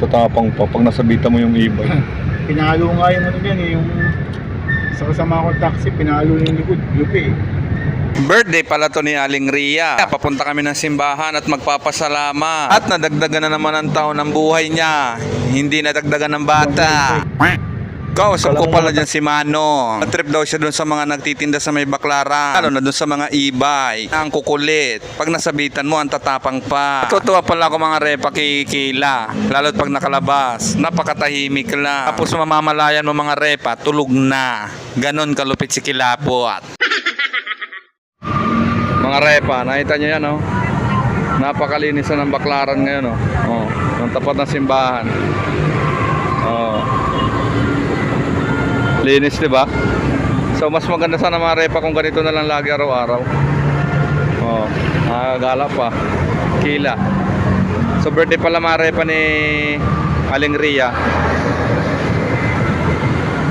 Tatapang pa pag nasabitan mo yung e-bike. Pinalo nga yung ano yan eh, yung sa kasama kong taxi, pinalo yung likod, lupi eh. Birthday pala to ni Aling Ria. Papunta kami ng simbahan at magpapasalamat. At nadagdagan na naman ang taon ng buhay niya. Hindi nadagdagan ng bata. Kausap ko pala dyan si Mano. Trip daw siya dun sa mga nagtitinda sa may baklaran. Lalo na dun sa mga e-bike. Ang kukulit. Pag nasabitan mo, ang tatapang pa. Totoo pala ako mga repa kikila. Lalo't pag nakalabas. Napakatahimik lang. Tapos mamamalayan mo mga repa, tulog na. Ganon kalupit si Kilapot. Mga repa, nakita nyo yan, oh. Napakalinis na ng baklaran ngayon, oh. Oh, ang tapat ng simbahan. Oh. Linis, diba? So, mas maganda sana mga repa kung ganito na lang lagi araw-araw. Oh, nakagala pa. Kila. So, birthday pala mga repa ni Aling Ria.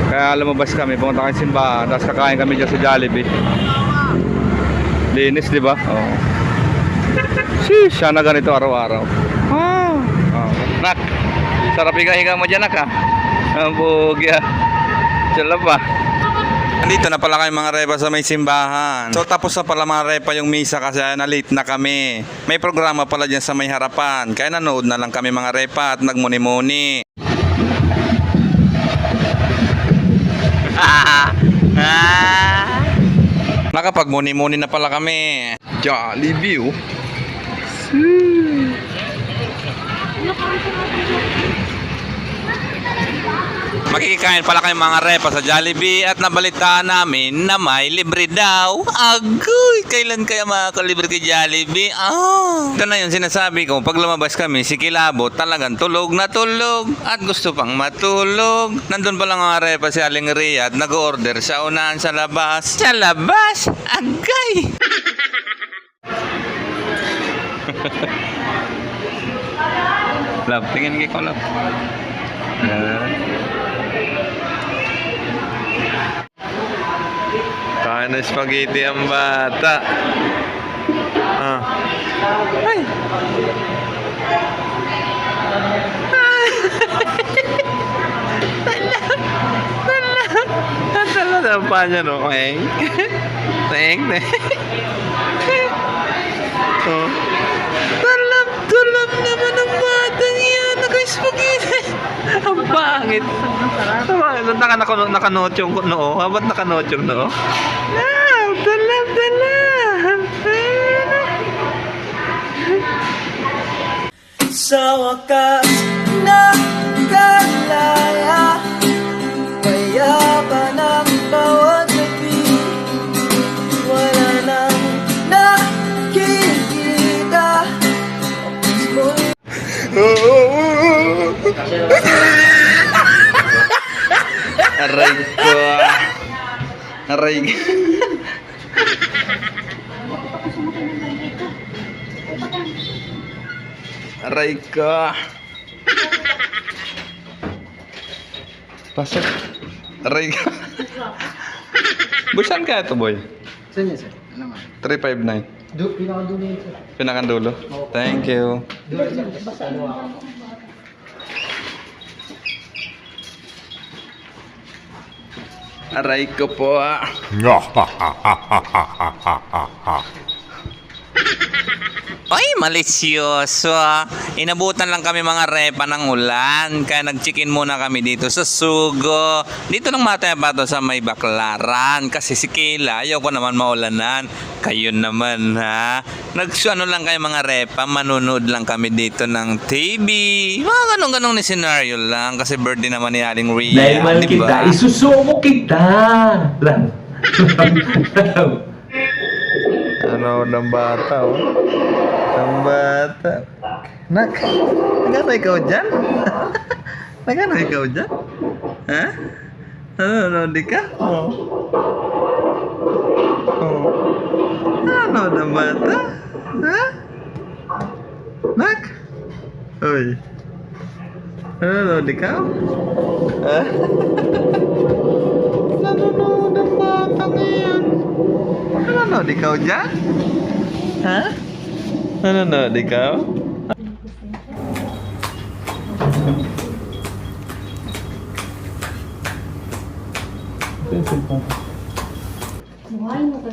Kaya lumabas kami, pumunta kami simbahan, tapos kakain kami dyan sa Jollibee. Linis, di ba? Oh. Siya na ganito araw-araw. Oh. Nak, sarap higa-higa mo dyan, nak, ha? Ang bugya. Sila pa. Nandito na pala kayo mga repa sa may simbahan. So tapos na pala mga repa yung misa kasi na late na kami. May programa pala dyan sa may harapan. Kaya nanood na lang kami mga repa at nagmuni-muni. Nakapagmuni-muni na pala kami. Jollibee, oh. Makikikain pala kayo mga repa sa Jollibee at nabalitaan namin na may libre daw. Agoy, kailan kaya makakalibre kay Jollibee? Ito na yung sinasabi ko. Pag lumabas kami, si Kilabot talagang tulog na tulog at gusto pang matulog. Nandun pala mga repa si Aling Ria at nag-order sa unahan sa labas. Sa labas? Agay! Love, tingin kay ko, love. Kain na spaghetti ang bata. Ay! Tala na pa niya, no? Teng. Oh. Tulap naman ang batang yan. Naka-spaghetti. Ang pangit. Nakanot yung noo. Ba't nakanot yung noo? Talap. Sa wakas nagalaya, payapan ang bawat gabi. Wala nang nakikita. Aray ko. Aray ko. Pasok. Aray ko. Busan ka ito, boy? Saan niya, sir? Ano nga? 359. Pinakadulo yun, sir. Pinakandulo. Thank you. Basta ano ako. Aray ko po. Ay, malisyoso. Inabutan lang kami mga repa ng ulan. Kaya nag-check-in muna kami dito sa Sugo. Dito lang matayapato sa may baklaran. Kasi si Kayla, ayaw ko naman maulanan. Kayo naman, ha? Ano lang kayo mga repa. Manunood lang kami dito ng TV. Mga ganong-ganong ni senaryo lang. Kasi birthday naman ni Aling Ria. Dahil mahal diba? kita, isusuko kita. Ano ng bata, oh? Ng bata. Nak, nagano ikaw dyan? Nagano ikaw dyan? Ha? Ano, di ka? Oh. Ano ng bata? Ha? Nak? Uy. Ano, di ka? Ha? Nanonood ng bata ngayon. Nanonood ikaw dyan? Ha? Nanonood ikaw? Ito yung cellphone ko. Buhay mo